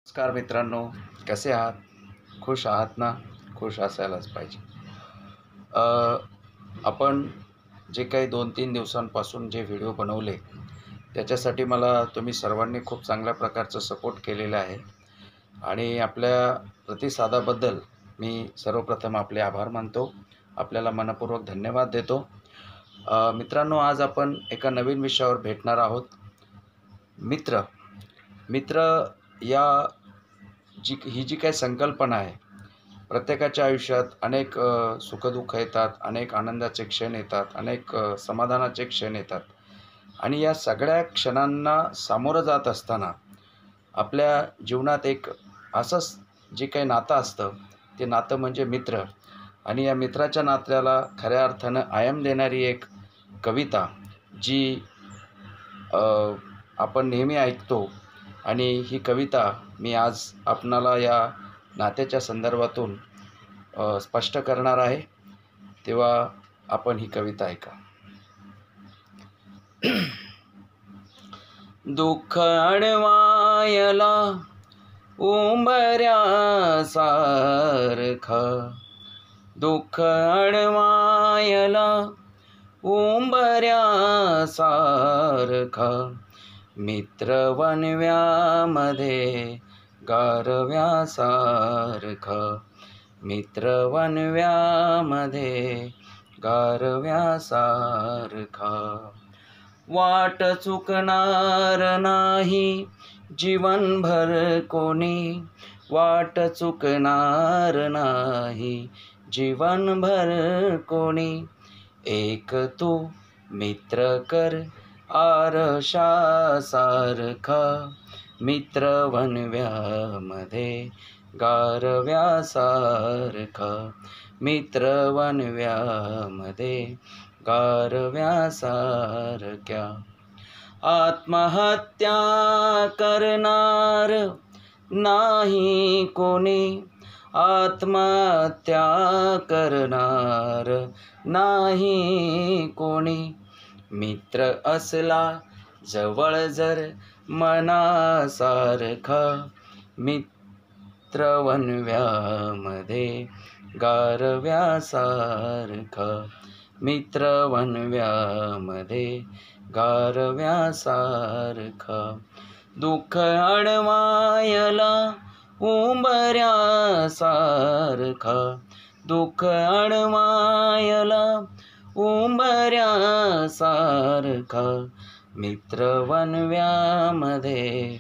नमस्कार मित्रांनो, कसे आहात? खुश आहात ना? खुश असायलाच पाहिजे. अ, आपण जे काही 2-3 दिवसांपासून जे व्हिडिओ बनवले, त्याच्यासाठी मला तुम्ही सर्वांनी खूप चांगल्या प्रकारचं सपोर्ट केलेलं आहे आणि आपल्या प्रतिसादाबद्दल मी सर्वप्रथम आपले आभार मानतो. आपल्याला मनःपूर्वक धन्यवाद देतो. मित्रांनो, आज आपण एका नवीन विषयावर भेटणार आहोत. मित्र. मित्र या ही जी काही संकल्पना आहे, प्रत्येकाच्या आयुष्यात अनेक सुखदुःख येतात, अनेक आनंदाचे क्षण येतात, अनेक समाधानाचे क्षण येतात आणि या सगळ्या क्षणांना सामोरं जात असताना आपल्या जीवनात एक असंच जे काही नातं असतं, ते नातं म्हणजे मित्र आणि या मित्राच्या नात्याला खऱ्या अर्थानं आयाम देणारी एक कविता जी अ, आपण नेहमी ऐकतो आणि ही कविता मी आज आपणाला या नात्याच्या संदर्भातून स्पष्ट करणार आहे. तेव्हा आपण ही कविता ऐका. दुःख अडवायला उंबऱ्यासारखा, दुःख अडवायला उंबऱ्यासारखा, मित्र वणव्यामध्ये गारव्यासारखा, मित्र वणव्यामध्ये गारव्यासारखा. वाट चुकणार नाही जीवनभर कोणी, वाट चुकणार नाही जीवनभर कोणी, एक तू मित्र कर आरशासारखा, मित्र वणव्यामध्ये गारव्यासारखा, मित्र वणव्यामध्ये गारव्यासारख्या. आत्महत्या करणार नाही कोणी, आत्महत्या करणार नाही कोणी, मित्र असला जवळ जर मनासारखा, मित्र वणव्यामध्ये गारव्यासारखा, मित्र वणव्यामध्ये गारव्यासारखा. दुःख अडवायला उंबऱ्यासारखा, दुःख अडवायला उंबऱ्यासारखा, मित्र वणव्यामध्ये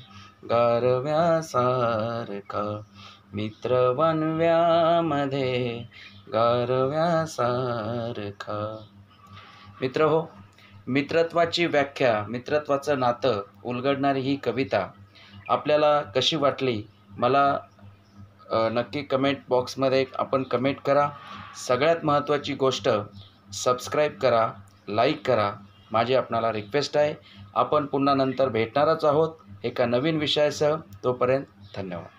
गारव्यासारखा, मित्र वणव्यामध्ये गारव्यासारखा. मित्रहो, मित्रत्वाची व्याख्या, मित्रत्वाचं नातं उलगडणारी ही कविता आपल्याला कशी वाटली मला नक्की कमेंट बॉक्समध्ये आपण कमेंट करा. सगळ्यात महत्त्वाची गोष्ट सबस्क्राईब करा, लाईक करा, माझी आपणाला रिक्वेस्ट आहे. आपण पुन्हा नंतर भेटणारच आहोत एका नवीन विषयासह. तोपर्यंत धन्यवाद.